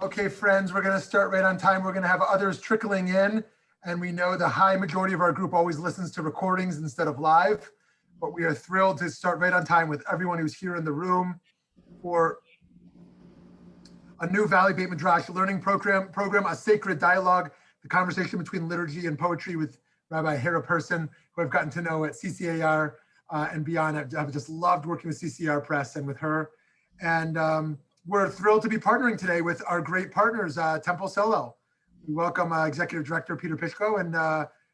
Okay, friends, we're going to start right on time. We're going to have others trickling in. And we know the high majority of our group always listens to recordings instead of live. But we are thrilled to start right on time with everyone who's here in the room for a new Valley Beit Midrash learning program, A Sacred Dialogue, the conversation between liturgy and poetry with Rabbi Hara Person, who I've gotten to know at CCAR and beyond. I've just loved working with CCAR Press and with her. And we're thrilled to be partnering today with our great partners, Temple Solo. We welcome Executive Director Peter Pishko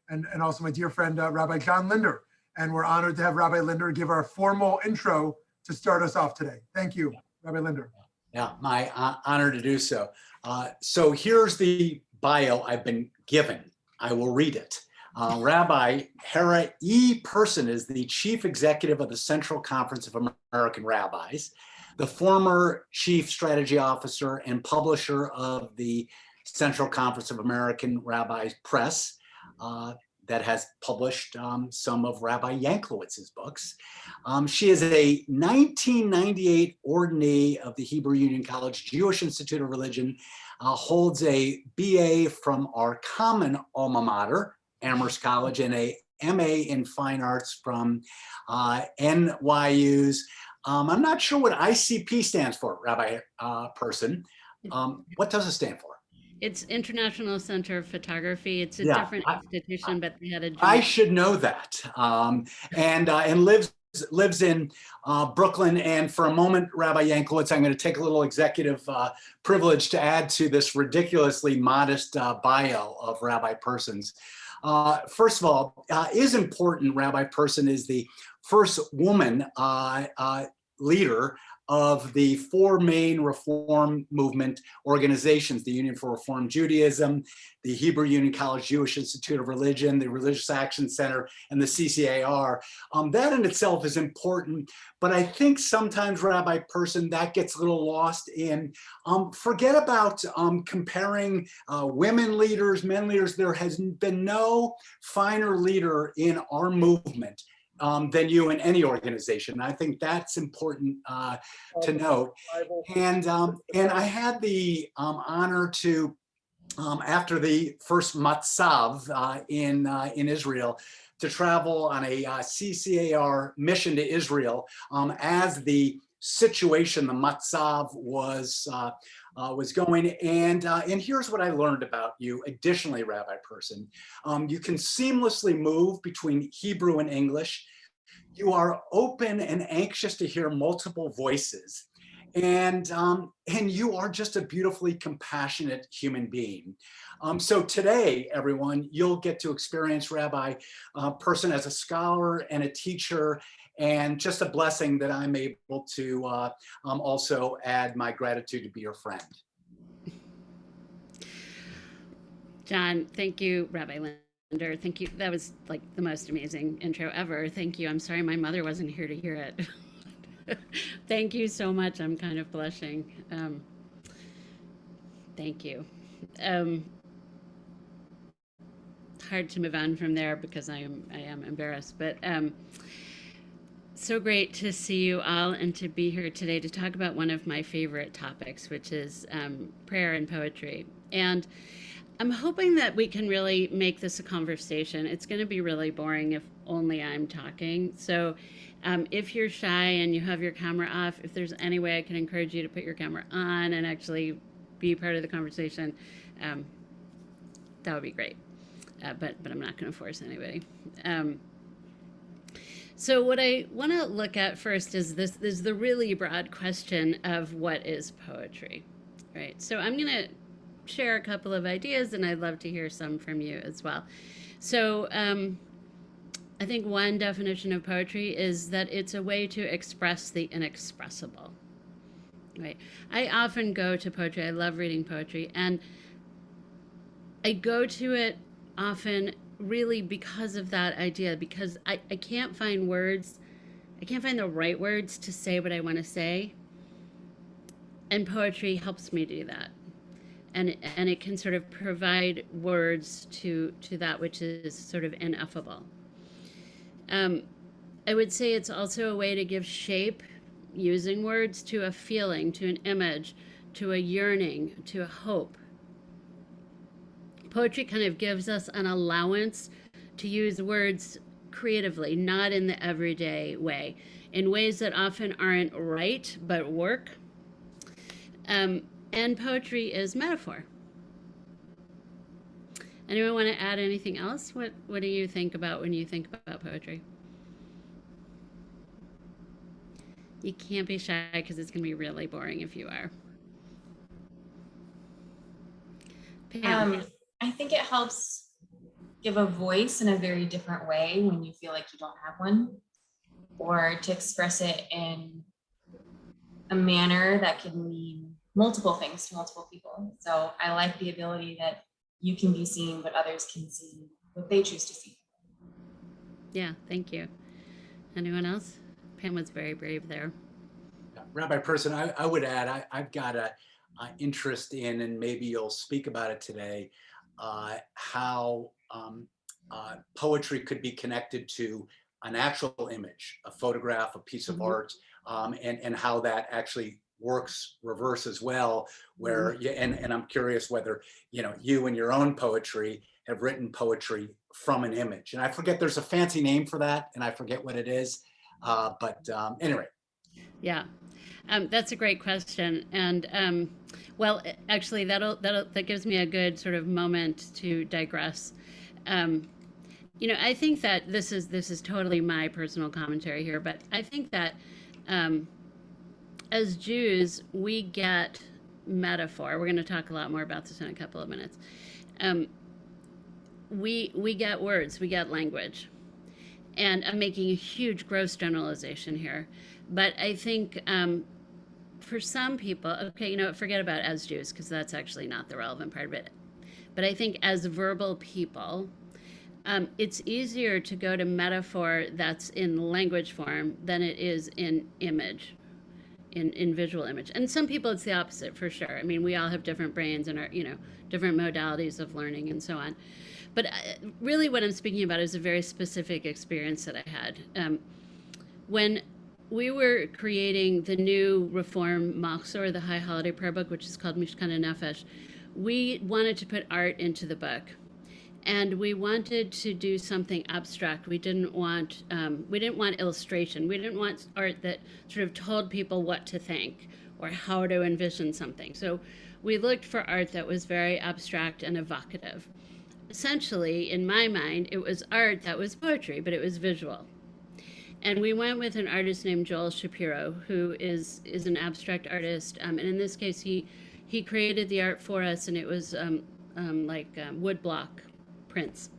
and also my dear friend, Rabbi John Linder. And we're honored to have Rabbi Linder give our formal intro to start us off today. Thank you, Rabbi Linder. Yeah, my honor to do so. So here's the bio I've been given. I will read it. Rabbi Hara Person is the Chief Executive of the Central Conference of American Rabbis, the former Chief Strategy Officer and publisher of the Central Conference of American Rabbis Press, that has published some of Rabbi Yanklowitz's books. She is a 1998 ordinee of the Hebrew Union College Jewish Institute of Religion, holds a BA from our common alma mater, Amherst College, and a MA in Fine Arts from NYU's. I'm not sure what ICP stands for, Rabbi Person. What does it stand for? It's International Center of Photography. It's a different institution, but they had a joint. I should know that. And lives in Brooklyn. And for a moment, Rabbi Yanklowitz, I'm going to take a little executive privilege to add to this ridiculously modest bio of Rabbi Person's. First of all, is important. Rabbi Person is the first woman leader of the four main Reform movement organizations: the Union for Reform Judaism, the Hebrew Union College Jewish Institute of Religion, the Religious Action Center, and the CCAR. That in itself is important, but I think sometimes, Rabbi Person, that gets a little lost in, forget about comparing women leaders, men leaders. There has been no finer leader in our movement than you in any organization. I think that's important to note. And I had the honor to, after the first Matzav in Israel, to travel on a CCAR mission to Israel as the situation, the Matzav was going. And here's what I learned about you. Additionally, Rabbi Person, you can seamlessly move between Hebrew and English. You are open and anxious to hear multiple voices. And you are just a beautifully compassionate human being. So today, everyone, you'll get to experience Rabbi Person as a scholar and a teacher, and just a blessing that I'm able to also add my gratitude to be your friend. John, thank you, Rabbi Linder. Thank you. That was like the most amazing intro ever. Thank you. I'm sorry my mother wasn't here to hear it. Thank you so much. I'm kind of blushing. Thank you. Hard to move on from there because I am embarrassed, but so great to see you all and to be here today to talk about one of my favorite topics, which is prayer and poetry. And I'm hoping that we can really make this a conversation. It's going to be really boring if only I'm talking. So if you're shy and you have your camera off, if there's any way I can encourage you to put your camera on and actually be part of the conversation, that would be great. But I'm not going to force anybody. So what I want to look at first is the really broad question of what is poetry, right? So I'm going to share a couple of ideas, and I'd love to hear some from you as well. So I think one definition of poetry is that it's a way to express the inexpressible, right? I often go to poetry. I love reading poetry, and I go to it often really because of that idea, because I can't find words. I can't find the right words to say what I want to say, and poetry helps me do that. And it can sort of provide words to that which is sort of ineffable. I would say it's also a way to give shape, using words, to a feeling, to an image, to a yearning, to a hope. Poetry kind of gives us an allowance to use words creatively, not in the everyday way, in ways that often aren't right but work. And poetry is metaphor. Anyone want to add anything else? What do you think about when you think about poetry? You can't be shy because it's going to be really boring if you are. Pam. I think it helps give a voice in a very different way when you feel like you don't have one, or to express it in a manner that can mean multiple things to multiple people. So I like the ability that you can be seen, but others can see what they choose to see. Yeah, thank you. Anyone else? Pam was very brave there. Rabbi Person, I would add, I've got a interest in, and maybe you'll speak about it today, how poetry could be connected to an actual image, a photograph, a piece of art, and how that actually works reverse as well, where, and I'm curious whether, you in your own poetry have written poetry from an image. And I forget, there's a fancy name for that, and I forget what it is. But anyway. Yeah, that's a great question. And well, actually, that gives me a good sort of moment to digress. I think that this is totally my personal commentary here, but I think that as Jews, we get metaphor. We're going to talk a lot more about this in a couple of minutes. We get words, we get language. And I'm making a huge gross generalization here. But I think for some people, okay, forget about as Jews, because that's actually not the relevant part of it. But I think as verbal people, it's easier to go to metaphor that's in language form than it is in image, in visual image. And some people it's the opposite, for sure. I mean, we all have different brains and our, different modalities of learning and so on. But really what I'm speaking about is a very specific experience that I had. When we were creating the new Reform Machzor, the High Holiday Prayer Book, which is called Mishkan Nefesh, we wanted to put art into the book. And we wanted to do something abstract. We didn't want illustration. We didn't want art that sort of told people what to think or how to envision something. So we looked for art that was very abstract and evocative. Essentially, in my mind, it was art that was poetry, but it was visual. And we went with an artist named Joel Shapiro, who is an abstract artist. And in this case, he created the art for us, and it was woodblock prints.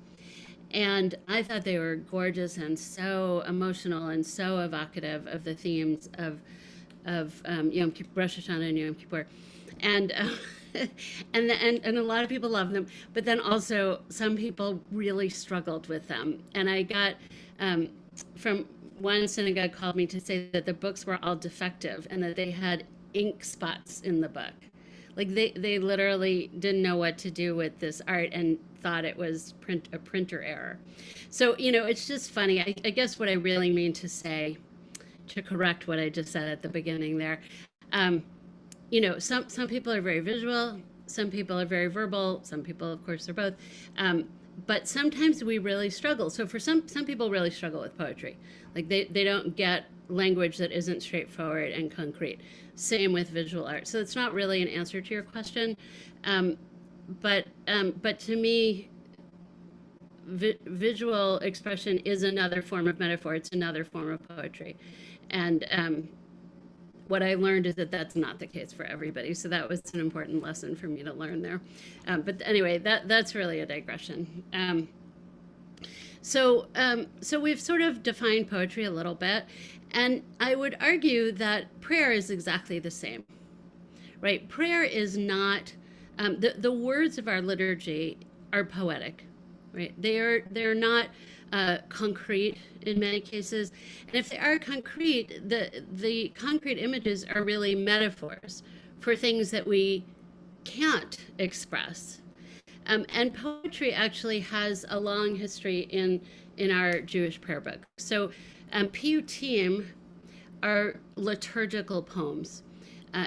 And I thought they were gorgeous and so emotional and so evocative of the themes of Rosh Hashanah and Yom Kippur. And and a lot of people love them, but then also some people really struggled with them. And I got from one synagogue called me to say that the books were all defective and that they had ink spots in the book. Like they literally didn't know what to do with this art and thought it was a printer error. So, it's just funny. I guess what I really mean to say, to correct what I just said at the beginning there, some people are very visual, some people are very verbal, some people, of course, are both. But sometimes we really struggle. So for some people really struggle with poetry. Like they don't get language that isn't straightforward and concrete. Same with visual art. So it's not really an answer to your question. But to me, visual expression is another form of metaphor. It's another form of poetry. And what I learned is that that's not the case for everybody. So that was an important lesson for me to learn there. But anyway, that's really a digression. So we've sort of defined poetry a little bit. And I would argue that prayer is exactly the same, right? Prayer is not, the words of our liturgy are poetic, right? They're not concrete in many cases. And if they are concrete, the concrete images are really metaphors for things that we can't express. And poetry actually has a long history in our Jewish prayer book. So piyutim are liturgical poems.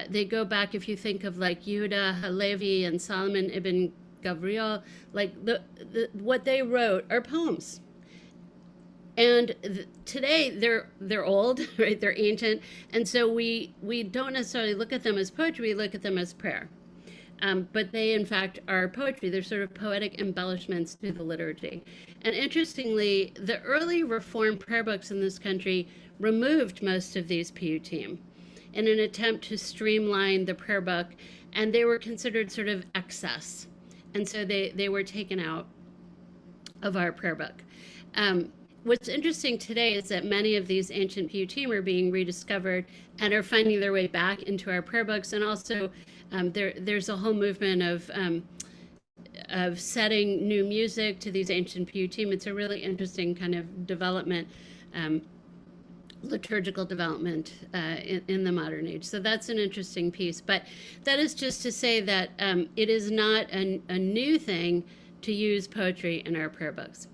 They go back, if you think of like Yehuda Halevi and Solomon ibn Gavriel, like what they wrote are poems. And today they're old, right? They're ancient, and so we don't necessarily look at them as poetry. We look at them as prayer. But they, in fact, are poetry. They're sort of poetic embellishments to the liturgy. And interestingly, the early Reformed prayer books in this country removed most of these piyutim in an attempt to streamline the prayer book, and they were considered sort of excess. And so they were taken out of our prayer book. What's interesting today is that many of these ancient piyutim are being rediscovered and are finding their way back into our prayer books. And also there's a whole movement of setting new music to these ancient piyutim. It's a really interesting kind of development, liturgical development in the modern age. So that's an interesting piece. But that is just to say that it is not a new thing to use poetry in our prayer books.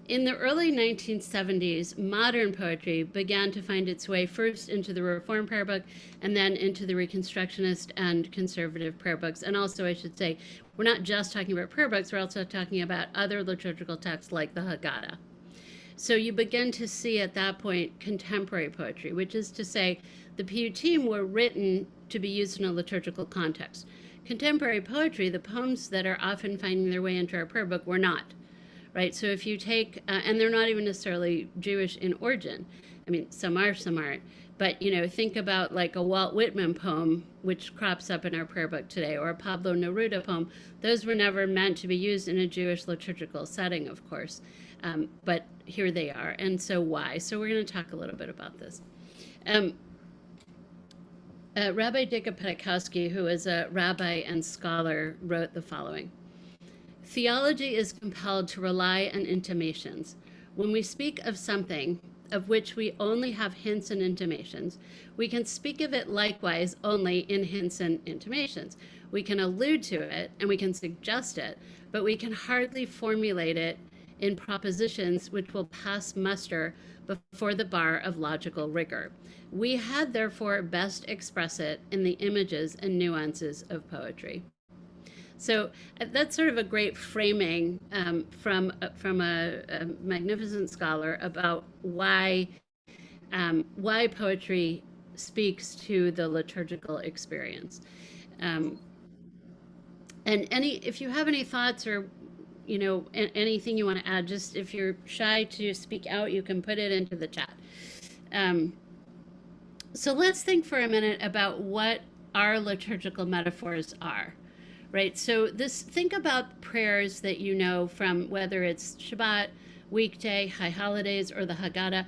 In the early 1970s, modern poetry began to find its way first into the Reformed prayer book and then into the Reconstructionist and conservative prayer books. And also, I should say, we're not just talking about prayer books, we're also talking about other liturgical texts like the Haggadah. So you begin to see at that point contemporary poetry, which is to say the piyutim were written to be used in a liturgical context. Contemporary poetry, the poems that are often finding their way into our prayer book, were not. Right, so if you take, and they're not even necessarily Jewish in origin. I mean, some are, some aren't. But, you know, think about like a Walt Whitman poem, which crops up in our prayer book today, or a Pablo Neruda poem. Those were never meant to be used in a Jewish liturgical setting, of course. But here they are. And so why? So we're going to talk a little bit about this. Rabbi Jacob Pedakowski, who is a rabbi and scholar, wrote the following. Theology is compelled to rely on intimations. When we speak of something of which we only have hints and intimations, we can speak of it likewise only in hints and intimations. We can allude to it and we can suggest it, but we can hardly formulate it in propositions which will pass muster before the bar of logical rigor. We had therefore best express it in the images and nuances of poetry. So that's sort of a great framing from a magnificent scholar about why poetry speaks to the liturgical experience. And if you have any thoughts or anything you want to add, just if you're shy to speak out, you can put it into the chat. So let's think for a minute about what our liturgical metaphors are. Right, so think about prayers that you know from whether it's Shabbat, weekday, high holidays, or the Haggadah.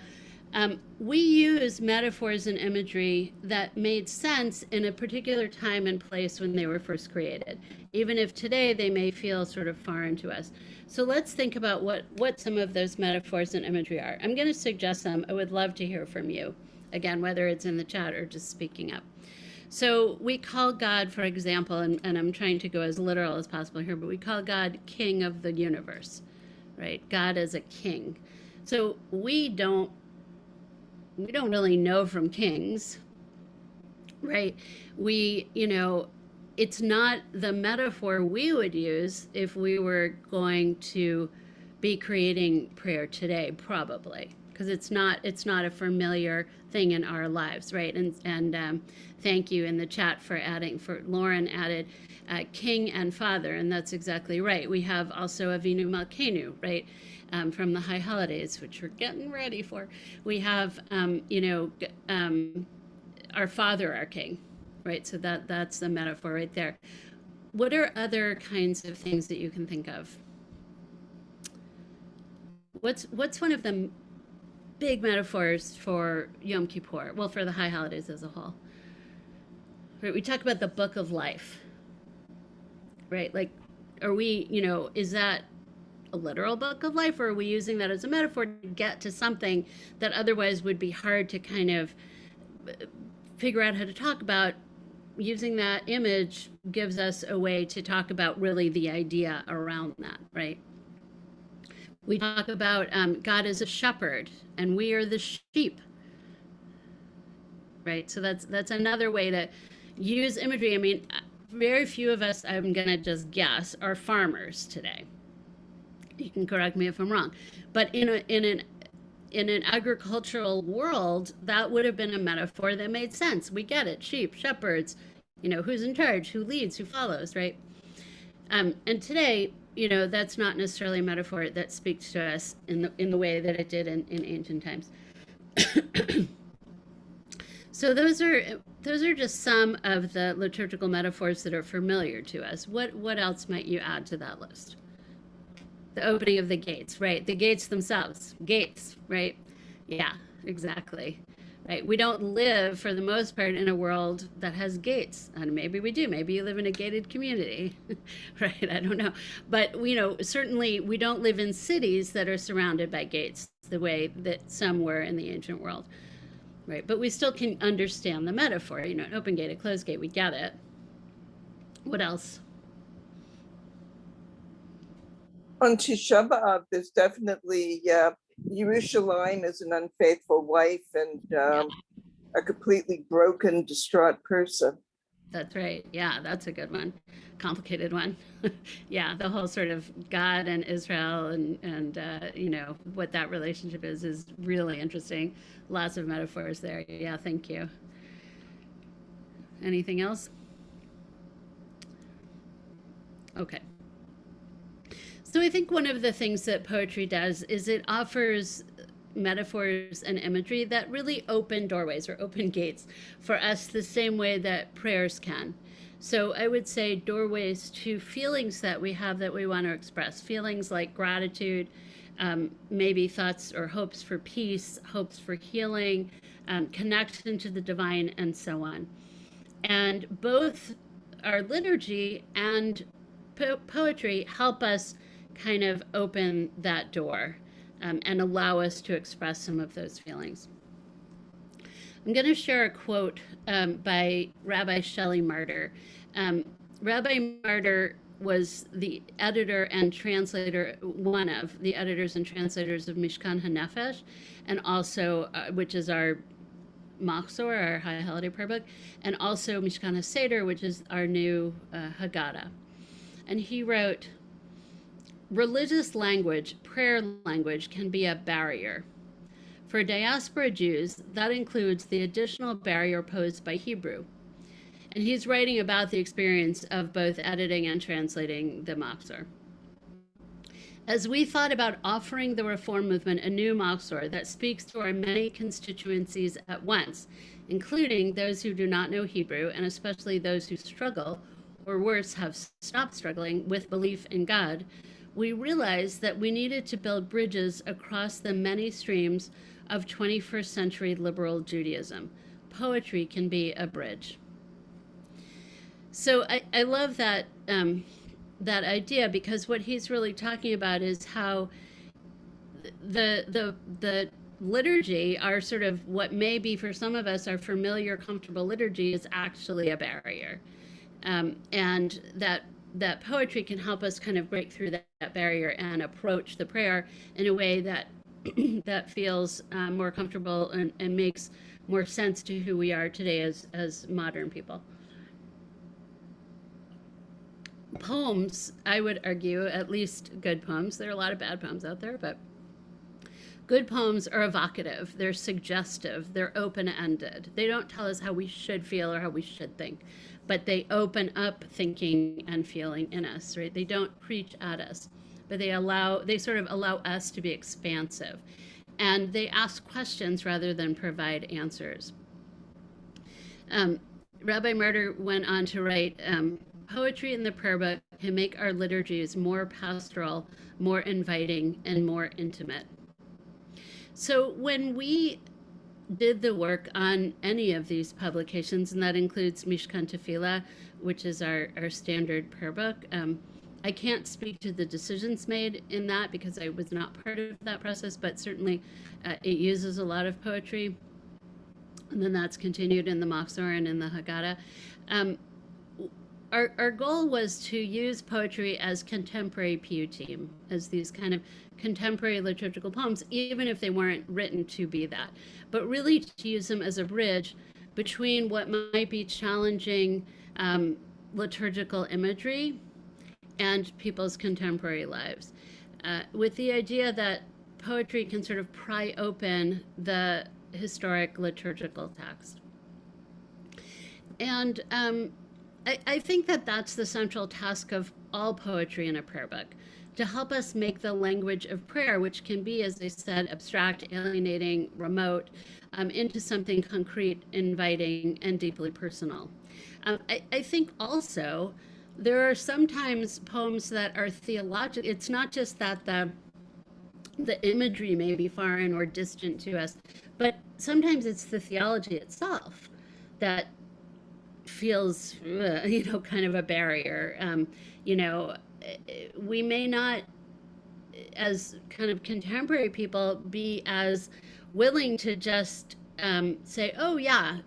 We use metaphors and imagery that made sense in a particular time and place when they were first created, even if today they may feel sort of foreign to us. So let's think about what some of those metaphors and imagery are. I'm going to suggest some. I would love to hear from you, again, whether it's in the chat or just speaking up. So we call God, for example, and I'm trying to go as literal as possible here, but we call God King of the universe, right? God as a king. So we don't really know from kings, right? It's not the metaphor we would use if we were going to be creating prayer today, probably, because it's not a familiar thing in our lives, right? And thank you in the chat for Lauren added king and father, and that's exactly right. We have also Avinu Malkeinu, right, from the high holidays, which we're getting ready for. We have, our father, our king, right? So that's the metaphor right there. What are other kinds of things that you can think of? What's one of the big metaphors for Yom Kippur? Well, for the high holidays as a whole. Right, we talk about the book of life, right? Like, are we, is that a literal book of life, or are we using that as a metaphor to get to something that otherwise would be hard to kind of figure out how to talk about? Using that image gives us a way to talk about really the idea around that, right? We talk about God as a shepherd, and we are the sheep, right? So that's another way to use imagery. I mean, very few of us, I'm going to just guess, are farmers today. You can correct me if I'm wrong. But in an agricultural world, that would have been a metaphor that made sense. We get it. Sheep, shepherds, who's in charge, who leads, who follows, right? And today, that's not necessarily a metaphor that speaks to us in the way that it did in ancient times. So those are just some of the liturgical metaphors that are familiar to us. What else might you add to that list? The opening of the gates, right? The gates themselves, gates, right? Yeah, exactly. Right. We don't live, for the most part, in a world that has gates. And maybe we do. Maybe you live in a gated community, right? I don't know. But, certainly we don't live in cities that are surrounded by gates the way that some were in the ancient world, right? But we still can understand the metaphor, an open gate, a closed gate. We get it. What else? On Tisha B'Av, there's definitely Yerushalayim as an unfaithful wife and a completely broken, distraught person. That's right. Yeah, that's a good one. Complicated one. Yeah, the whole sort of God and Israel and what that relationship is really interesting. Lots of metaphors there. Yeah, thank you. Anything else? Okay. So I think one of the things that poetry does is it offers metaphors and imagery that really open doorways or open gates for us the same way that prayers can. So I would say doorways to feelings that we have that we want to express, feelings like gratitude, maybe thoughts or hopes for peace, hopes for healing, connection to the divine, and so on. And both our liturgy and poetry help us kind of open that door and allow us to express some of those feelings. I'm going to share a quote by Rabbi Shelley Martyr. Rabbi Martyr was the editor and translator, one of the editors and translators of Mishkan HaNefesh, and also, which is our Machzor, our High Holiday Prayer Book, and also Mishkan HaSeder, which is our new Haggadah. And he wrote, "Religious language, prayer language, can be a barrier. For diaspora Jews, that includes the additional barrier posed by Hebrew." And he's writing about the experience of both editing and translating the Machzor. As we thought about offering the Reform movement a new Machzor that speaks to our many constituencies at once, including those who do not know Hebrew, and especially those who struggle, or worse, have stopped struggling with belief in God, we realized that we needed to build bridges across the many streams of 21st century liberal Judaism. Poetry can be a bridge. So I love that that idea, because what he's really talking about is how the liturgy, our sort of what may be for some of us our familiar, comfortable liturgy, is actually a barrier, and that poetry can help us kind of break through that barrier and approach the prayer in a way that that feels more comfortable and makes more sense to who we are today as modern people. Poems, I would argue, at least good poems, there are a lot of bad poems out there, but good poems are evocative, they're suggestive, they're open-ended. They don't tell us how we should feel or how we should think, but they open up thinking and feeling in us, right? They don't preach at us, but they sort of allow us to be expansive. And they ask questions rather than provide answers. Rabbi Martyr went on to write, "Poetry in the prayer book can make our liturgies more pastoral, more inviting, and more intimate." So when we did the work on any of these publications, and that includes Mishkan Tefillah, which is our standard prayer book, I can't speak to the decisions made in that because I was not part of that process, but certainly it uses a lot of poetry. And then that's continued in the Machzor and in the Haggadah. Our goal was to use poetry as contemporary piyutim, as these kind of contemporary liturgical poems, even if they weren't written to be that, but really to use them as a bridge between what might be challenging liturgical imagery and people's contemporary lives, with the idea that poetry can sort of pry open the historic liturgical text. And I think that that's the central task of all poetry in a prayer book, to help us make the language of prayer, which can be, as I said, abstract, alienating, remote, into something concrete, inviting, and deeply personal. I think also there are sometimes poems that are theological. It's not just that the imagery may be foreign or distant to us, but sometimes it's the theology itself that feels, kind of a barrier. We may not, as kind of contemporary people, be as willing to just say, oh yeah,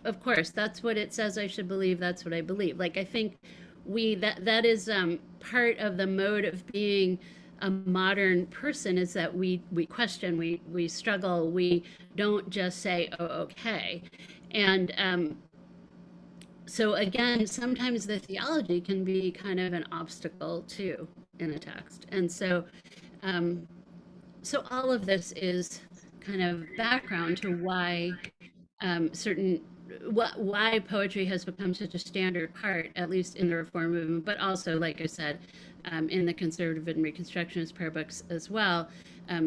of course, that's what it says I should believe, that's what I believe. Like, I think that is part of the mode of being a modern person, is that we question, we struggle, we don't just say, oh, okay. And so again, sometimes the theology can be kind of an obstacle too in a text. And so so all of this is kind of background to why why poetry has become such a standard part, at least in the Reform movement, but also, like I said, in the conservative and Reconstructionist prayer books as well,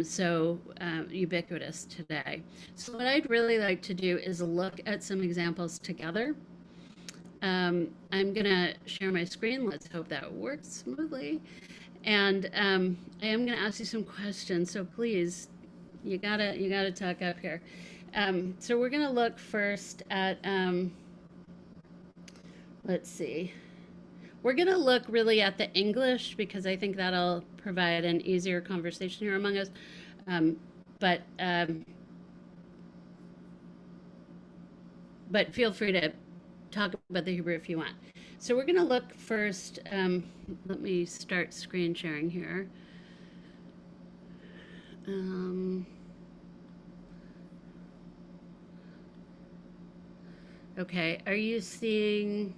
so ubiquitous today. So what I'd really like to do is look at some examples together. I'm gonna share my screen. Let's hope that works smoothly. And I am gonna ask you some questions, so please, you gotta talk up here. So we're gonna look first at, let's see. We're gonna look really at the English, because I think that'll provide an easier conversation here among us. But feel free to talk about the Hebrew if you want. So we're gonna look first, let me start screen sharing here. Okay, are you seeing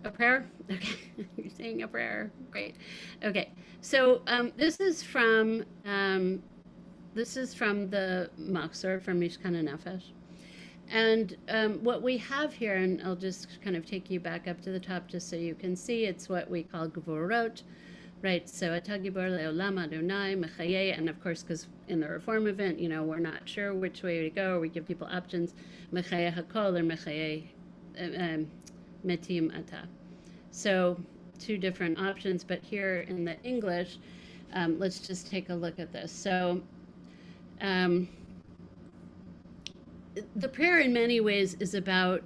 a prayer? Okay, you're seeing a prayer, great. Okay, so this is from the Machzor, from Mishkan Nefesh. And what we have here, and I'll just kind of take you back up to the top just so you can see, it's what we call Gvorot, right? So Ata Gibor Le'olam Adonai Mechayeh, and of course, because in the Reform event, we're not sure which way to go, or we give people options, Mechayeh Hakol or Mechayeh Metim Ata. So two different options, but here in the English, let's just take a look at this. So the prayer in many ways is about,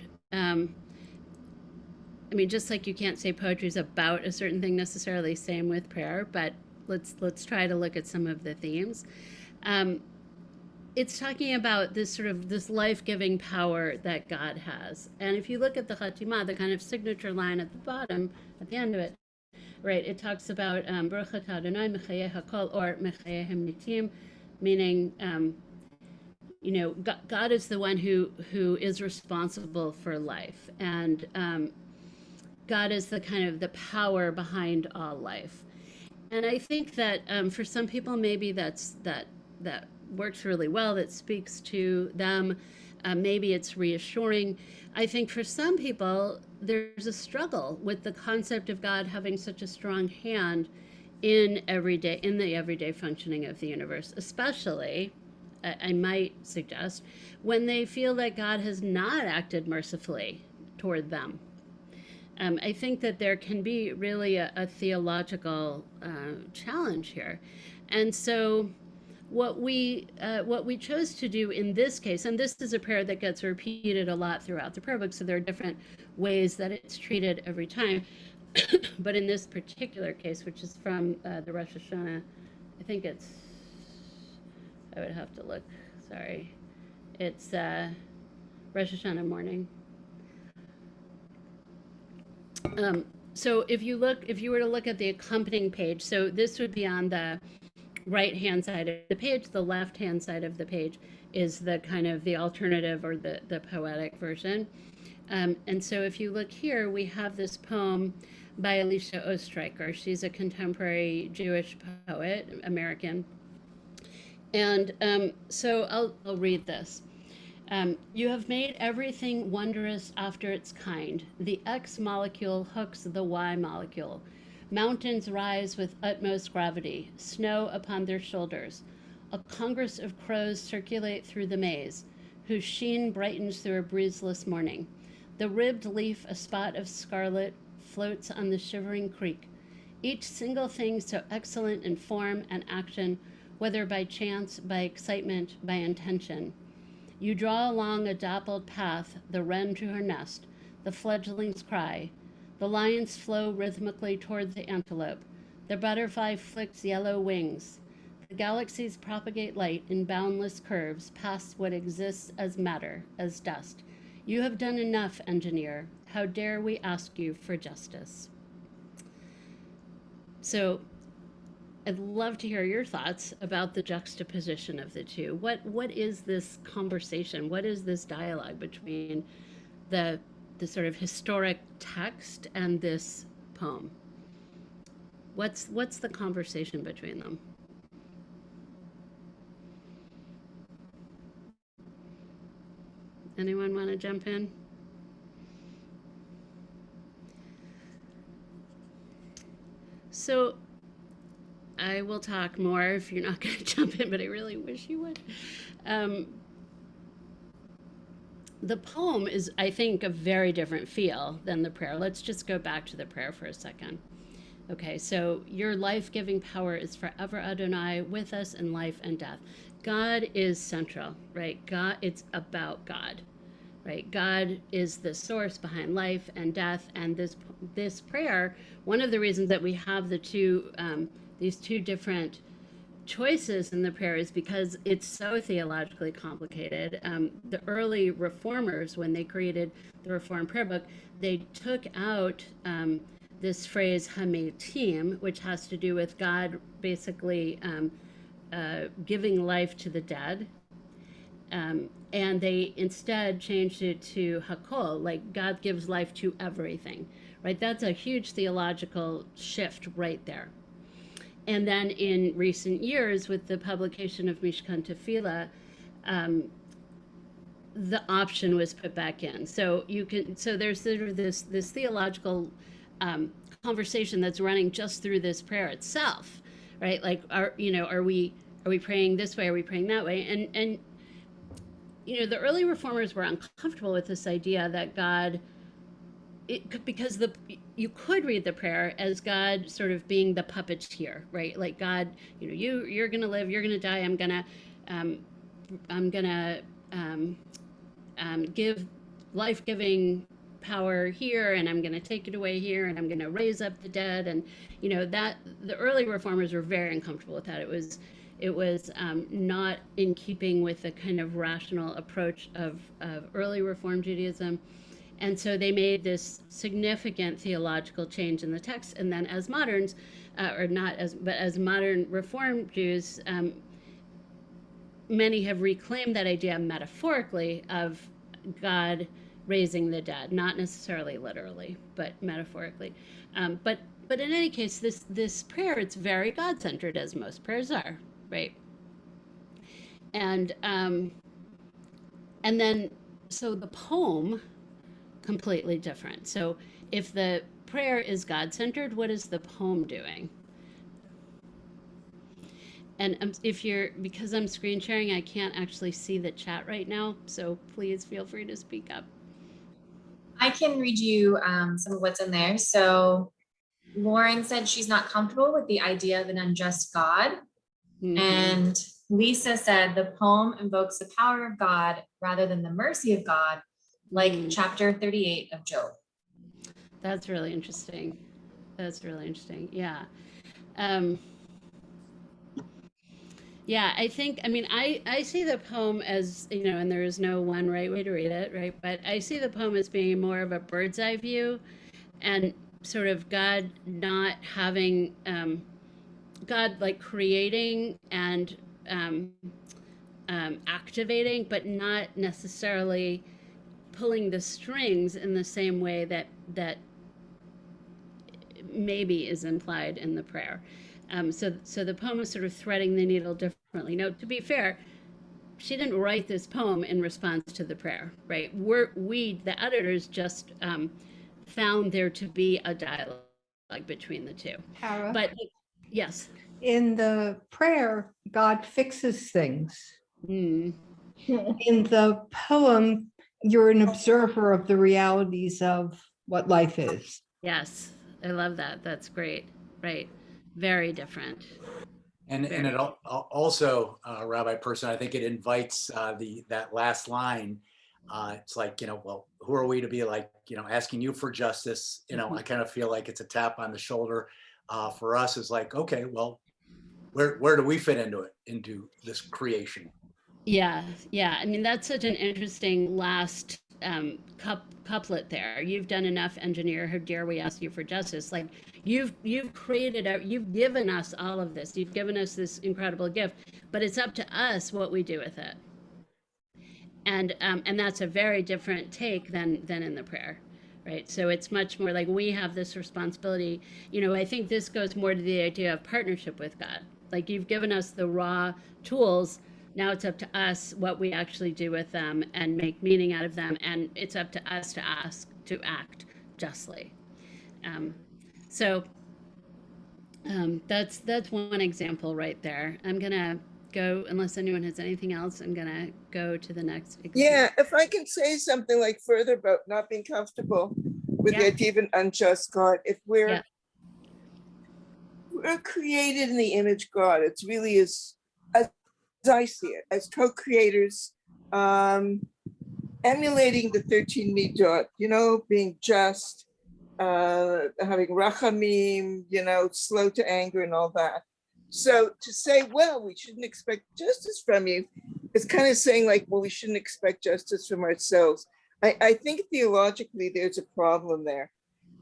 just like you can't say poetry is about a certain thing necessarily, same with prayer, but let's try to look at some of the themes. It's talking about this life-giving power that God has. And if you look at the Chatima, the kind of signature line at the bottom, at the end of it, right, it talks about Baruch Atah Adonai Mechayeh Hakol, or Mechayeh Mitim, meaning God is the one who is responsible for life, and God is the kind of the power behind all life. And I think that for some people, maybe that works really well, that speaks to them. Maybe it's reassuring. I think for some people, there's a struggle with the concept of God having such a strong hand in the everyday functioning of the universe, especially, I might suggest, when they feel that God has not acted mercifully toward them. I think that there can be really a theological challenge here. And so what we chose to do in this case, and this is a prayer that gets repeated a lot throughout the prayer book, so there are different ways that it's treated every time. But in this particular case, which is from the Rosh Hashanah, I think I would have to look, sorry. It's Rosh Hashanah morning. So if you were to look at the accompanying page, so this would be on the right-hand side of the page. The left-hand side of the page is the kind of the alternative or the poetic version. And so if you look here, we have this poem by Alicia Ostreicher. She's a contemporary Jewish poet, American. And so I'll read this. You have made everything wondrous after its kind. The X molecule hooks the Y molecule. Mountains rise with utmost gravity, snow upon their shoulders. A congress of crows circulate through the maze, whose sheen brightens through a breezeless morning. The ribbed leaf, a spot of scarlet, floats on the shivering creek. Each single thing so excellent in form and action, whether by chance, by excitement, by intention. You draw along a dappled path, the wren to her nest, the fledglings cry. The lions flow rhythmically toward the antelope. The butterfly flicks yellow wings. The galaxies propagate light in boundless curves past what exists as matter, as dust. You have done enough, engineer. How dare we ask you for justice? So I'd love to hear your thoughts about the juxtaposition of the two. What is this conversation? What is this dialogue between the sort of historic text and this poem? What's the conversation between them? Anyone want to jump in? So I will talk more if you're not going to jump in, but I really wish you would. The poem is, I think, a very different feel than the prayer. Let's just go back to the prayer for a second. Okay, so your life-giving power is forever, Adonai, with us in life and death. God is central, right? God, it's about God, right? God is the source behind life and death. And this prayer, one of the reasons that we have the two, these two different choices in the prayer is because it's so theologically complicated. The early reformers, when they created the Reformed Prayer Book, they took out this phrase hametim, which has to do with God basically giving life to the dead. And they instead changed it to hakol, like God gives life to everything, right? That's a huge theological shift right there. And then in recent years, with the publication of Mishkan Tefillah, the option was put back in. So there's sort of this theological conversation that's running just through this prayer itself, right? Like, are we praying this way? Are we praying that way? And the early reformers were uncomfortable with this idea that God, because you could read the prayer as God sort of being the puppeteer, right? Like God, you're gonna live, you're gonna die. I'm gonna give life-giving power here, and I'm gonna take it away here, and I'm gonna raise up the dead, and that the early reformers were very uncomfortable with that. It was not in keeping with the kind of rational approach of early Reform Judaism. And so they made this significant theological change in the text. And then as moderns, as modern Reform Jews, many have reclaimed that idea metaphorically of God raising the dead, not necessarily literally, but metaphorically. But in any case, this prayer, it's very God-centered, as most prayers are, right? And then, so the poem, completely different. So if the prayer is God-centered, what is the poem doing? And because I'm screen sharing, I can't actually see the chat right now. So please feel free to speak up. I can read you some of what's in there. So Lauren said she's not comfortable with the idea of an unjust God. Mm-hmm. And Lisa said the poem invokes the power of God rather than the mercy of God, like chapter 38 of Job. That's really interesting. Yeah. Yeah, I see the poem as, and there is no one right way to read it, right? But I see the poem as being more of a bird's eye view, and sort of God not having God like creating and activating, but not necessarily pulling the strings in the same way that maybe is implied in the prayer. So the poem is sort of threading the needle differently. Now, to be fair, she didn't write this poem in response to the prayer, right? The editors, just found there to be a dialogue between the two. Hara, But yes. in the prayer, God fixes things. Mm. In the poem, you're an observer of the realities of what life is. Yes, I love that. That's great. Right. Very different. And it also, Rabbi Person, I think it invites that last line. It's like, well, who are we to be like, asking you for justice? I kind of feel like it's a tap on the shoulder for us. Is like, okay, well, where do we fit into this creation? Yeah. I mean, that's such an interesting last couplet there. You've done enough, engineer. How dare we ask you for justice? Like you've created you've given us all of this. You've given us this incredible gift, but it's up to us what we do with it. And that's a very different take than in the prayer, right? So it's much more like we have this responsibility. I think this goes more to the idea of partnership with God. Like you've given us the raw tools. Now it's up to us what we actually do with them and make meaning out of them. And it's up to us to act justly. That's one example right there. I'm going to go, unless anyone has anything else, I'm going to go to the next example. Yeah, if I can say something like further about not being comfortable with the idea of an unjust God, if we're created in the image of God, it's really as I see it, as co-creators, emulating the 13 midot, being just, having rachamim, slow to anger and all that. So to say, well, we shouldn't expect justice from you, is kind of saying like, well, we shouldn't expect justice from ourselves. I think theologically there's a problem there.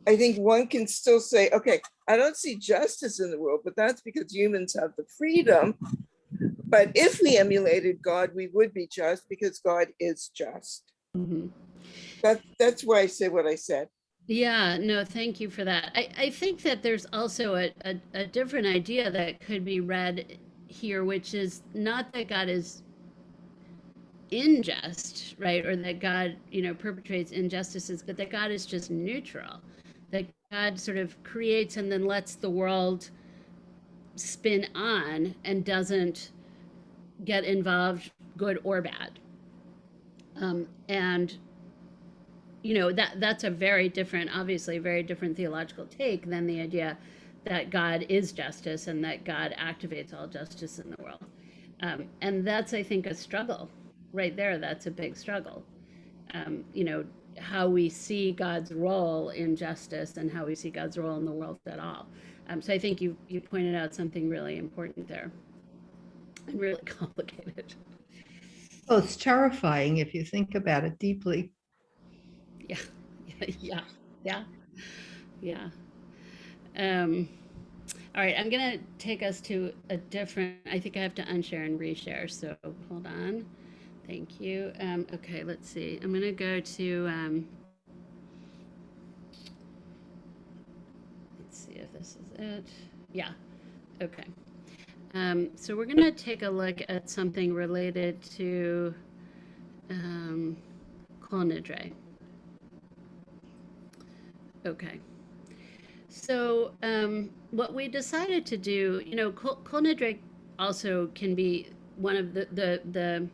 I think one can still say, okay, I don't see justice in the world, but that's because humans have the freedom. But if we emulated God, we would be just because God is just. Mm-hmm. That's why I said what I said. Yeah, no, thank you for that. I think that there's also a different idea that could be read here, which is not that God is unjust, right? Or that God, perpetrates injustices, but that God is just neutral. That God sort of creates and then lets the world spin on and doesn't get involved, good or bad. And that's a very different, obviously very different theological take than the idea that God is justice and that God activates all justice in the world. And that's, I think, a struggle right there. That's a big struggle. How we see God's role in justice and how we see God's role in the world at all. So I think you pointed out something really important there and really complicated. Well, it's terrifying if you think about it deeply. Yeah. All right, I'm gonna take us to a different, I think I have to unshare and reshare, so hold on. Thank you. Okay, let's see. I'm gonna go to, let's see if this is it. Yeah, okay. So we're gonna take a look at something related to Kol Nidre. Okay. So what we decided to do, Kol Nidre also can be one of the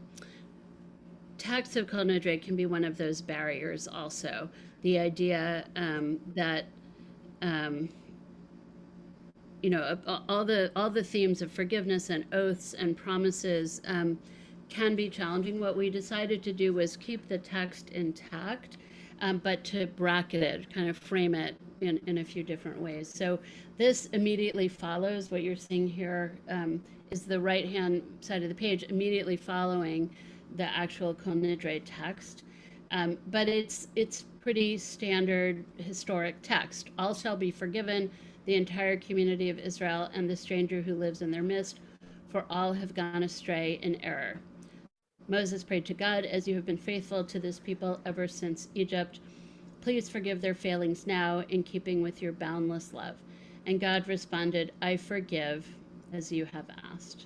text of Kol Nidre can be one of those barriers also. The idea that all the themes of forgiveness and oaths and promises can be challenging. What we decided to do was keep the text intact, but to bracket it, kind of frame it in a few different ways. So this immediately follows what you're seeing here is the right-hand side of the page, immediately following the actual Kol Nidre text. But it's pretty standard historic text. All shall be forgiven, the entire community of Israel and the stranger who lives in their midst, for all have gone astray in error. Moses prayed to God, as you have been faithful to this people ever since Egypt, please forgive their failings now in keeping with your boundless love. And God responded, I forgive as you have asked.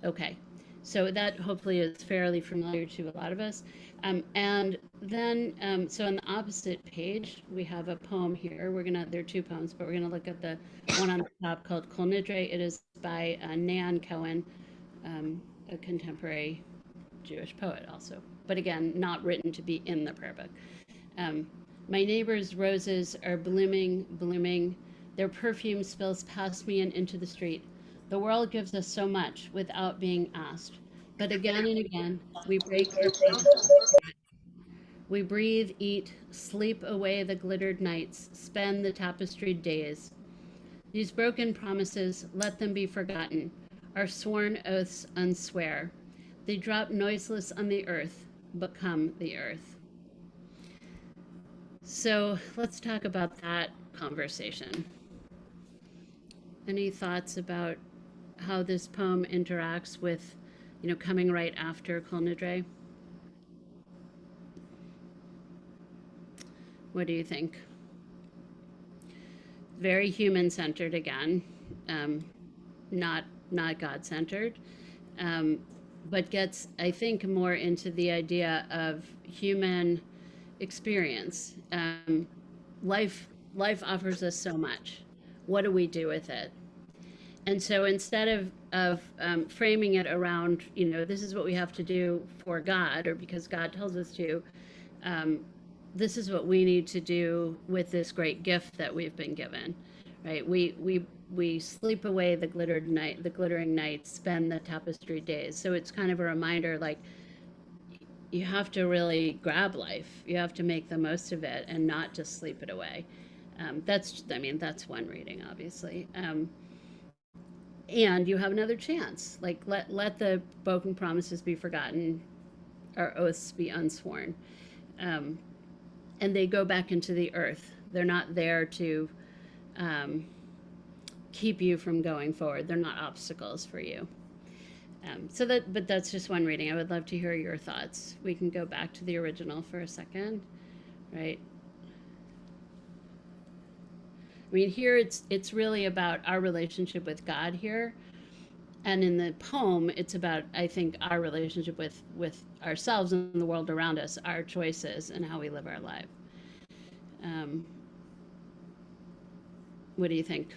Okay, so that hopefully is fairly familiar to a lot of us. And then, so on the opposite page, we have a poem here. There are two poems, but we're gonna look at the one on the top called Kol Nidre. It is by Nan Cohen, a contemporary Jewish poet also, but again, not written to be in the prayer book. My neighbor's roses are blooming, blooming. Their perfume spills past me and into the street. The world gives us so much without being asked. But again and again, we break our promises. We breathe, eat, sleep away the glittered nights, spend the tapestried days. These broken promises, let them be forgotten. Our sworn oaths unswear. They drop noiseless on the earth, become the earth. So let's talk about that conversation. Any thoughts about how this poem interacts with, coming right after Kol Nidre? What do you think? Very human-centered again, not God-centered, but gets, I think, more into the idea of human experience. Life offers us so much. What do we do with it? And so instead of framing it around, this is what we have to do for God, or because God tells us to, this is what we need to do with this great gift that we've been given, right? We sleep away the glittering nights, spend the tapestried days. So it's kind of a reminder, like, you have to really grab life. You have to make the most of it and not just sleep it away. That's one reading, obviously. And you have another chance. Like, let the broken promises be forgotten, our oaths be unsworn. And they go back into the earth. They're not there to keep you from going forward. They're not obstacles for you. But that's just one reading. I would love to hear your thoughts. We can go back to the original for a second, right? I mean, here it's really about our relationship with God here. And in the poem, it's about, I think, our relationship with ourselves and the world around us, our choices and how we live our life. What do you think?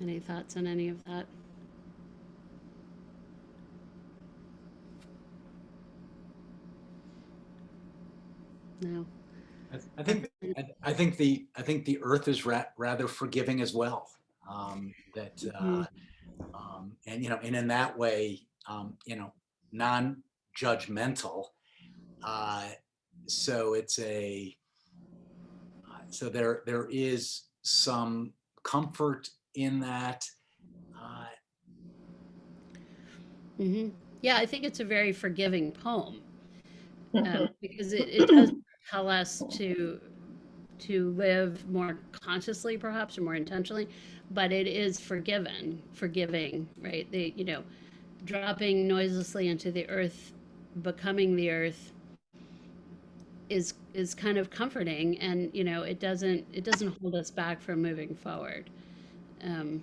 Any thoughts on any of that? No. I think the earth is rather forgiving as well. And in that way, non-judgmental. So it's so there is some comfort in that. Yeah, I think it's a very forgiving poem because it does tell us to live more consciously, perhaps, or more intentionally, but it is forgiving, right? Dropping noiselessly into the earth, becoming the earth is kind of comforting, and it doesn't hold us back from moving forward. And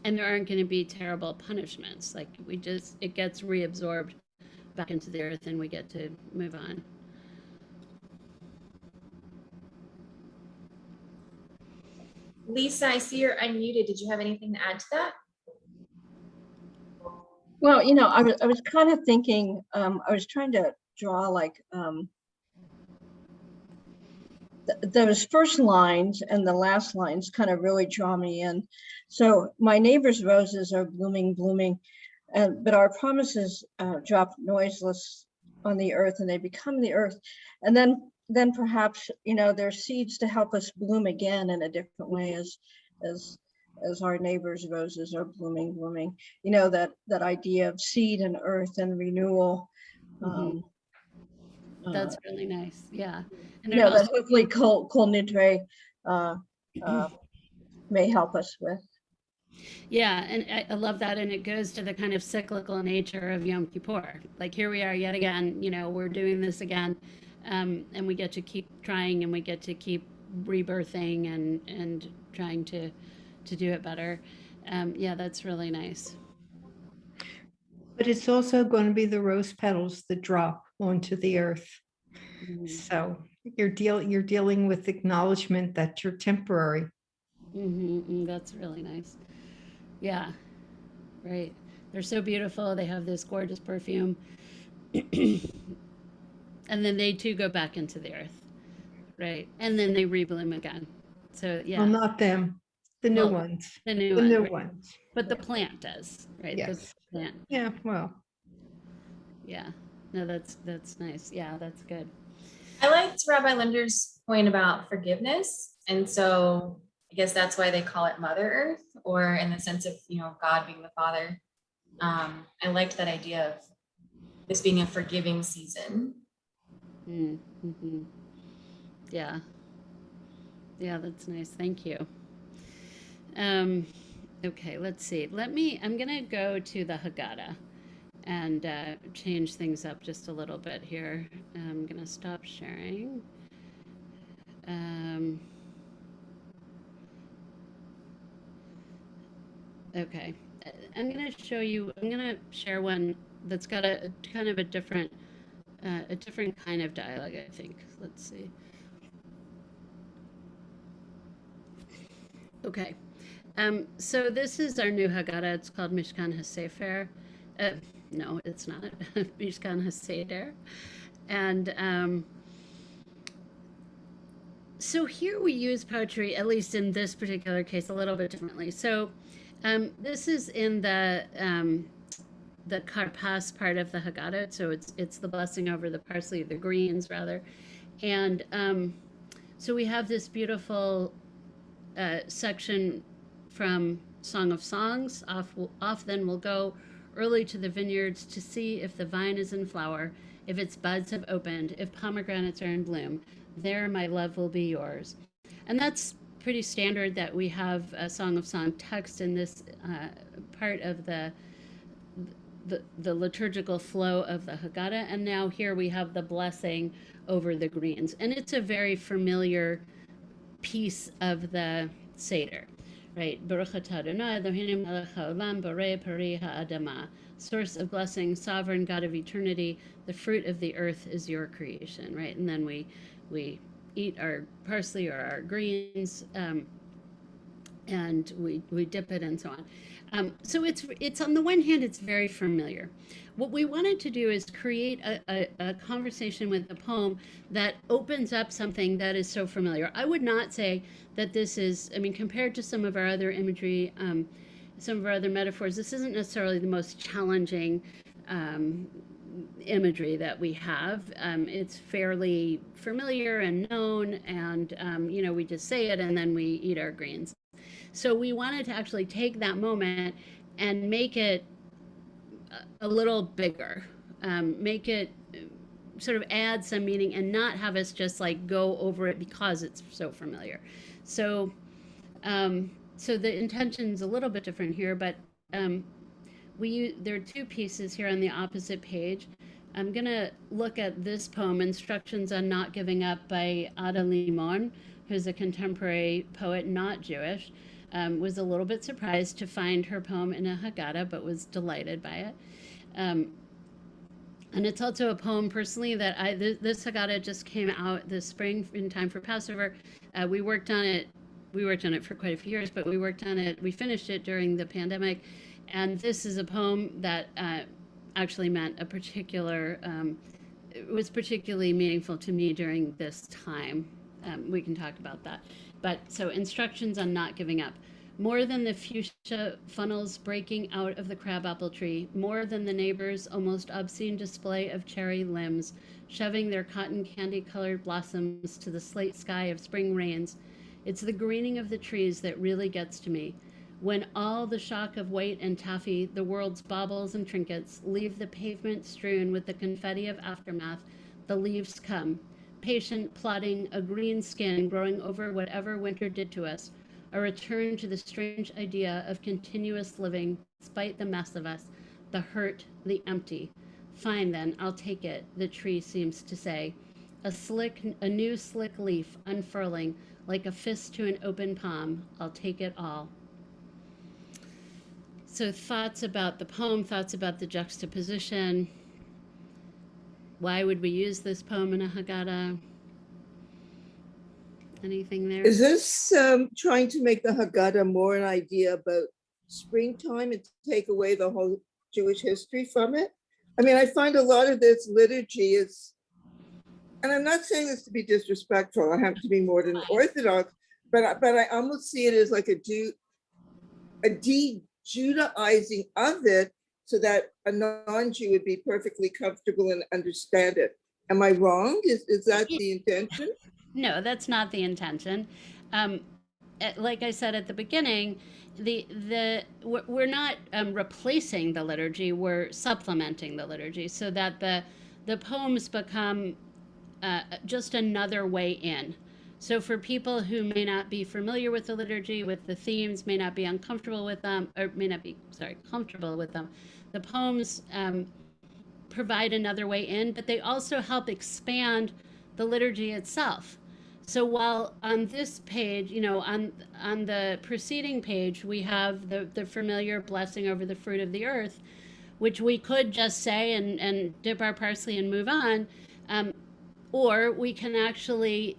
there aren't going to be terrible punishments. Like, it gets reabsorbed back into the earth and we get to move on. Lisa, I see you're unmuted. Did you have anything to add to that? Well, I was kind of thinking, I was trying to draw like those first lines and the last lines kind of really draw me in. So my neighbor's roses are blooming, blooming, but our promises drop noiseless on the earth and they become the earth. And then perhaps, there's seeds to help us bloom again in a different way as as our neighbor's roses are blooming, blooming. You know, that idea of seed and earth and renewal. Mhm. Uh, That's really nice. Yeah. And you it know, also, that hopefully Kol Nidre may help us with. yeah, and I love that. And it goes to the kind of cyclical nature of Yom Kippur. Like here we are yet again, you know, we're doing this again. And we get to keep trying and we get to keep rebirthing and trying to do it better. Yeah, that's really nice. But it's also going to be the rose petals that drop onto the earth. Mhm. So you're dealing with acknowledgement that you're temporary. That's really nice. Yeah, right. They're so beautiful. They have this gorgeous perfume. And then they too go back into the earth, right? And then they rebloom again. So yeah, Well, not them, the new well, ones, the new the one, new right? ones. But the plant does, right? The Yes. plant. Yeah, well, Yeah. No, that's nice. Yeah, that's good. I liked Rabbi Linder's point about forgiveness. And so I guess that's why they call it Mother Earth, or in the sense of, you know, God being the Father. I liked that idea of this being a forgiving season. Mm-hmm. Yeah. Yeah, that's nice. Thank you. Okay, let's see. I'm going to go to the Haggadah and change things up just a little bit here. I'm going to stop sharing. Okay. I'm going to share one that's got a kind of a different kind of dialogue, I think. Let's see. Okay. So this is our new Haggadah. It's called Mishkan HaSefer. No, it's not. Mishkan HaSeder. And so here we use poetry, at least in this particular case, a little bit differently. So this is in the karpas part of the Haggadah. So it's the blessing over the parsley, the greens rather. And so we have this beautiful section from Song of Songs. Off then we'll go early to the vineyards to see if the vine is in flower, if its buds have opened, if pomegranates are in bloom. There my love will be yours. And that's pretty standard that we have a Song of Song text in this part of the liturgical flow of the Haggadah. And now here we have the blessing over the greens. And it's a very familiar piece of the Seder, right? Baruch atah Adonai Eloheinu melech haolam borei peri ha'adamah. Source of blessing, sovereign God of eternity, the fruit of the earth is your creation, right? And then we eat our parsley or our greens, and we dip it and so on. So it's on the one hand, it's very familiar. What we wanted to do is create a conversation with the poem that opens up something that is so familiar. I would not say that this is, I mean, compared to some of our other imagery, some of our other metaphors, this isn't necessarily the most challenging imagery that we have. It's fairly familiar and known, and we just say it and then we eat our greens. So we wanted to actually take that moment and make it a little bigger, make it sort of add some meaning and not have us just like go over it because it's so familiar. So so the intention's a little bit different here, but there are two pieces here on the opposite page. I'm gonna look at this poem, Instructions on Not Giving Up by Ada Limon, who's a contemporary poet, not Jewish. Was a little bit surprised to find her poem in a Haggadah, but was delighted by it. And it's also a poem personally that this Haggadah just came out this spring in time for Passover. We worked on it for quite a few years, but we finished it during the pandemic. And this is a poem that actually meant it was particularly meaningful to me during this time. We can talk about that. But so instructions on not giving up. More than the fuchsia funnels breaking out of the crabapple tree, more than the neighbors' almost obscene display of cherry limbs, shoving their cotton candy-colored blossoms to the slate sky of spring rains, it's the greening of the trees that really gets to me. When all the shock of weight and taffy, the world's baubles and trinkets, leave the pavement strewn with the confetti of aftermath, the leaves come, patient, plodding, a green skin growing over whatever winter did to us, a return to the strange idea of continuous living despite the mess of us, the hurt, the empty. Fine then, I'll take it, the tree seems to say. A new slick leaf unfurling like a fist to an open palm. I'll take it all. So thoughts about the poem, thoughts about the juxtaposition. Why would we use this poem in a Haggadah? Anything there? Is this trying to make the Haggadah more an idea about springtime and take away the whole Jewish history from it? I mean, I find a lot of this liturgy is, and I'm not saying this to be disrespectful, I have to be more than Orthodox, but I almost see it as like a de-Judaizing of it so that a non-Jew would be perfectly comfortable and understand it. Am I wrong? Is that the intention? No, that's not the intention. Like I said at the beginning, we're not replacing the liturgy, we're supplementing the liturgy so that the poems become just another way in. So for people who may not be familiar with the liturgy, with the themes, may not be uncomfortable with them, or may not be, comfortable with them, the poems provide another way in, but they also help expand the liturgy itself. So while on this page, on the preceding page, we have the familiar blessing over the fruit of the earth, which we could just say and dip our parsley and move on, or we can actually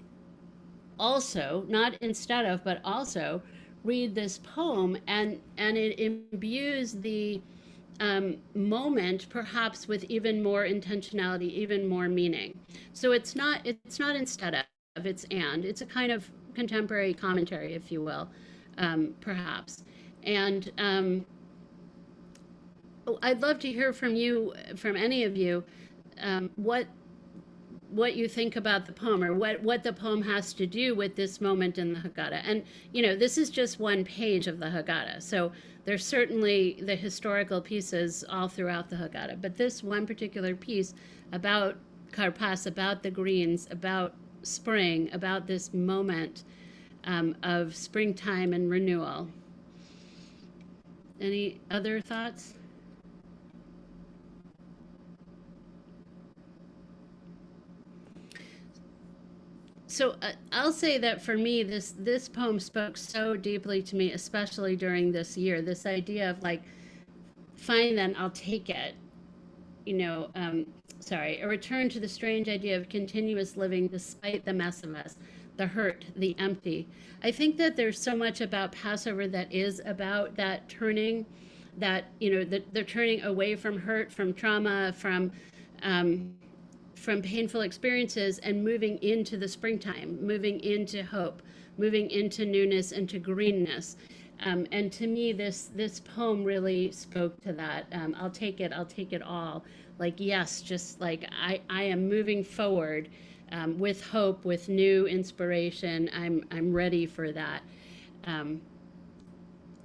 also, not instead of, but also read this poem, and it imbues the moment perhaps with even more intentionality, even more meaning. So it's not instead of, it's and. It's a kind of contemporary commentary, if you will, perhaps. And I'd love to hear from you, from any of you, what you think about the poem, or what the poem has to do with this moment in the Haggadah. And, this is just one page of the Haggadah. So there's certainly the historical pieces all throughout the Haggadah, but this one particular piece about Karpas, about the greens, about spring, about this moment of springtime and renewal. Any other thoughts? So I'll say that for me, this poem spoke so deeply to me, especially during this year, this idea of like, fine then, I'll take it. A return to the strange idea of continuous living despite the mess of us, the hurt, the empty. I think that there's so much about Passover that is about that turning, that, they're turning away from hurt, from trauma, from painful experiences, and moving into the springtime, moving into hope, moving into newness, into greenness. And to me, this poem really spoke to that. I'll take it all. Like, yes, just like I am moving forward with hope, with new inspiration. I'm ready for that. And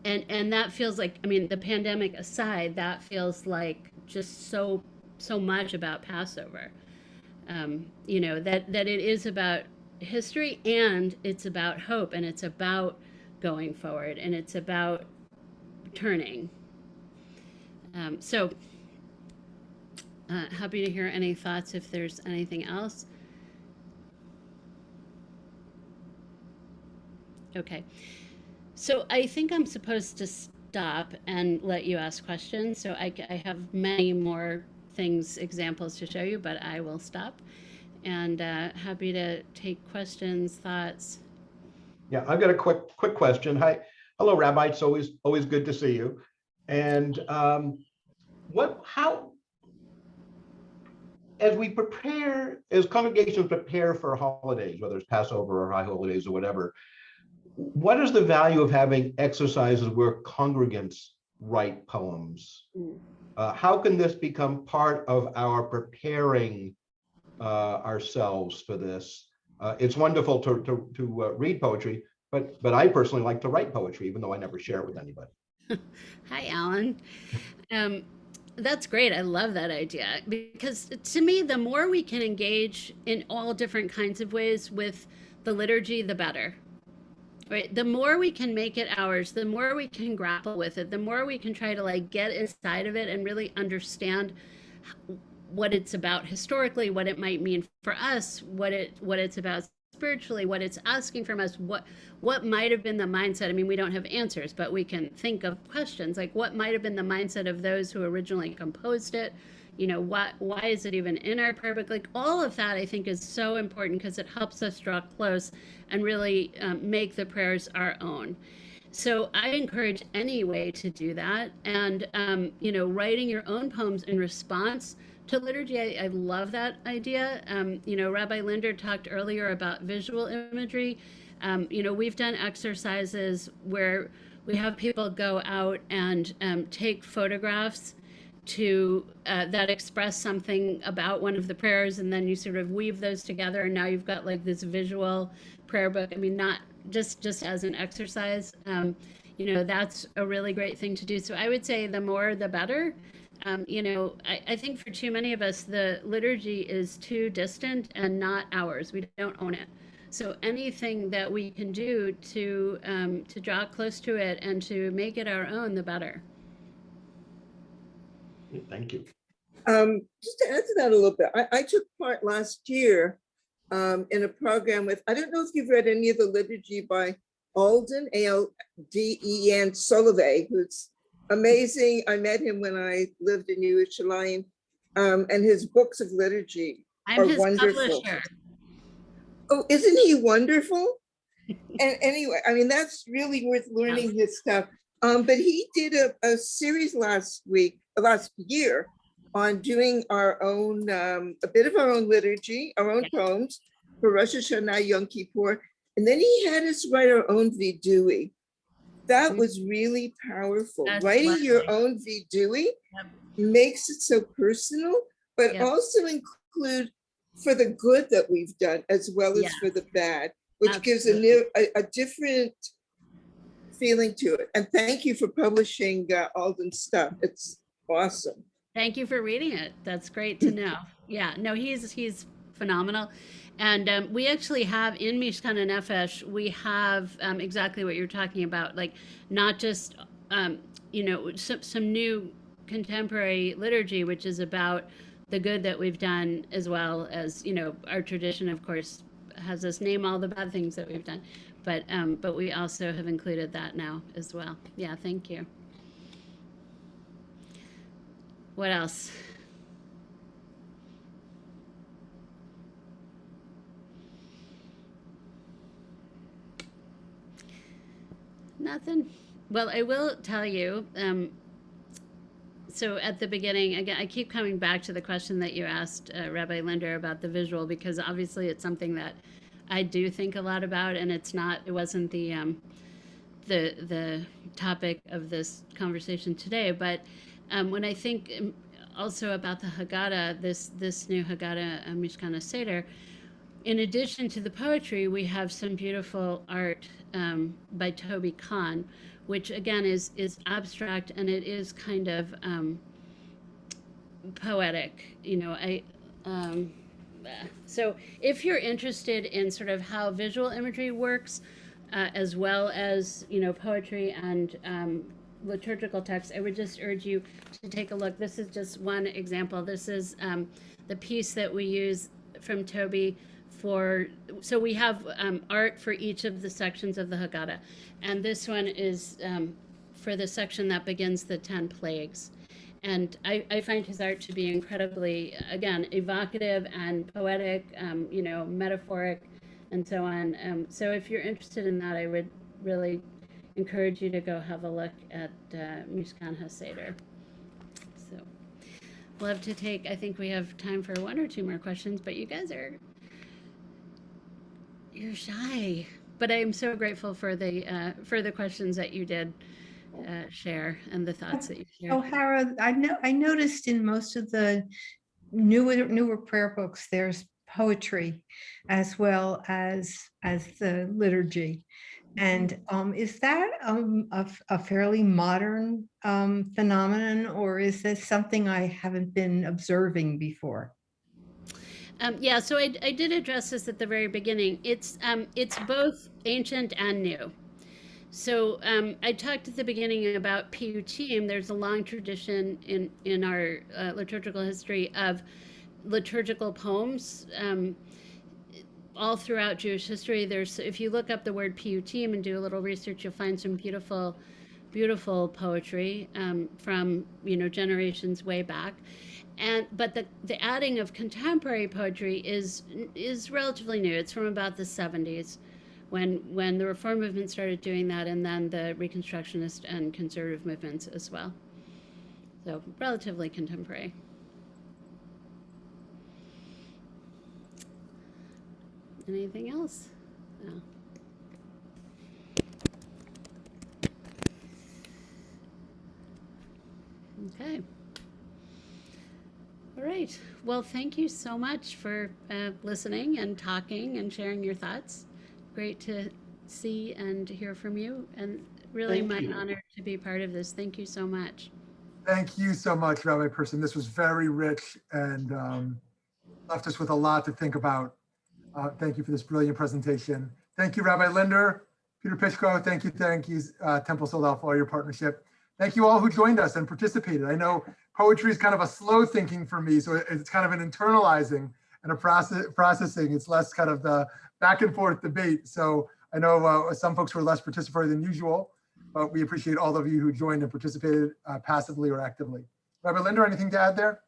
that feels like, the pandemic aside, that feels like just so much about Passover. That it is about history, and it's about hope, and it's about going forward, and it's about turning. Happy to hear any thoughts if there's anything else. Okay, so I think I'm supposed to stop and let you ask questions. So I have many more things, examples to show you, but I will stop, and happy to take questions, thoughts. Yeah, I've got a quick question. Hello, Rabbi. It's always good to see you. And as congregations prepare for holidays, whether it's Passover or high holidays or whatever, what is the value of having exercises where congregants write poems? How can this become part of our preparing ourselves for this? It's wonderful to read poetry, But I personally like to write poetry, even though I never share it with anybody. Hi, Alan. That's great. I love that idea because to me, the more we can engage in all different kinds of ways with the liturgy, the better. Right? The more we can make it ours, the more we can grapple with it, the more we can try to like get inside of it and really understand what it's about historically, what it might mean for us, what it's about spiritually, what it's asking from us, what might have been the mindset. I mean, we don't have answers, but we can think of questions like what might have been the mindset of those who originally composed it. You know, why is it even in our prayer book? Like all of that, I think, is so important because it helps us draw close and really make the prayers our own. So I encourage any way to do that. And, you know, writing your own poems in response to liturgy, I love that idea. You know, Rabbi Linder talked earlier about visual imagery. You know, we've done exercises where we have people go out and take photographs to that express something about one of the prayers, and then you sort of weave those together, and now you've got like this visual prayer book. I mean, not just as an exercise. You know, that's a really great thing to do. So I would say the more the better. You know, I think for too many of us, the liturgy is too distant and not ours. We don't own it. So anything that we can do to draw close to it and to make it our own, the better. Thank you. Just to add to that a little bit, I took part last year in a program with, I don't know if you've read any of the liturgy by Alden, A-L-D-E-N Solovey, who's amazing. I met him when I lived in Yerushalayim, and his books of liturgy I'm are his wonderful. publisher. Oh, isn't he wonderful? And anyway, I mean, that's really worth learning his stuff. But he did a series last year on doing our own, a bit of our own liturgy, our own poems for Rosh Hashanah, Yom Kippur. And then he had us write our own vidui. That was really powerful. That's Writing lovely. your own vidui makes it so personal, but Yep. also include for the good that we've done as well as Yeah. for the bad, which Absolutely. gives a different feeling to it. And thank you for publishing Alden's stuff. It's awesome. Thank you for reading it. That's great to know. Yeah, no, he's phenomenal. And we actually have in Mishkan and Nefesh, we have exactly what you're talking about, like not just, you know, some new contemporary liturgy, which is about the good that we've done, as well as, you know, our tradition, of course, has us name all the bad things that we've done. But we also have included that now as well. Yeah, thank you. What else? Nothing. Well, I will tell you, so at the beginning, again, I keep coming back to the question that you asked Rabbi Linder about the visual, because obviously it's something that I do think a lot about, and it wasn't the topic of this conversation today, but when I think also about the Haggadah, this new Haggadah Mishkan Seder, in addition to the poetry, we have some beautiful art by Toby Kahn, which again is abstract, and it is kind of poetic. You know, so if you're interested in sort of how visual imagery works, as well as, you know, poetry and liturgical text, I would just urge you to take a look. This is just one example. This is the piece that we use from Toby so we have art for each of the sections of the Haggadah, and this one is for the section that begins the 10 plagues. And I find his art to be incredibly, again, evocative and poetic, you know, metaphoric, and so on. So if you're interested in that, I would really encourage you to go have a look at Mishkan HaSeder. So we'll have to take, I think we have time for one or two more questions, but you guys you're shy. But I am so grateful for the questions that you did share and the thoughts that you shared. Oh, Hara, I noticed in most of the newer prayer books, there's poetry as well as the liturgy. And is that a fairly modern phenomenon, or is this something I haven't been observing before? Yeah, so I did address this at the very beginning. It's both ancient and new. So I talked at the beginning about piyutim. There's a long tradition in our liturgical history of liturgical poems. All throughout Jewish history, if you look up the word piyutim and do a little research, you'll find some beautiful, beautiful poetry from generations way back. But the adding of contemporary poetry is relatively new. It's from about the 70s, when the Reform movement started doing that, and then the Reconstructionist and conservative movements as well. So relatively contemporary. Anything else? No. Okay. All right. Well, thank you so much for listening and talking and sharing your thoughts. Great to see and hear from you, and really my honor to be part of this. Thank you so much. Thank you so much, Rabbi Person. This was very rich and left us with a lot to think about. Thank you for this brilliant presentation. Thank you, Rabbi Linder, Peter Pishko. Thank you, Temple Soldal, for all your partnership. Thank you all who joined us and participated. I know poetry is kind of a slow thinking for me, so it's kind of an internalizing and a processing. It's less kind of the back and forth debate. So I know some folks were less participatory than usual, but we appreciate all of you who joined and participated passively or actively. Rabbi Linder, anything to add there?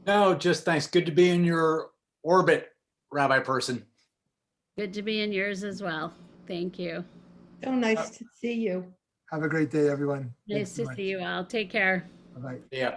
No, just thanks. Good to be in your orbit, Rabbi Person. Good to be in yours as well. Thank you. So nice to see you. Have a great day, everyone. Nice to see you all. Take care. Bye-bye. Yeah.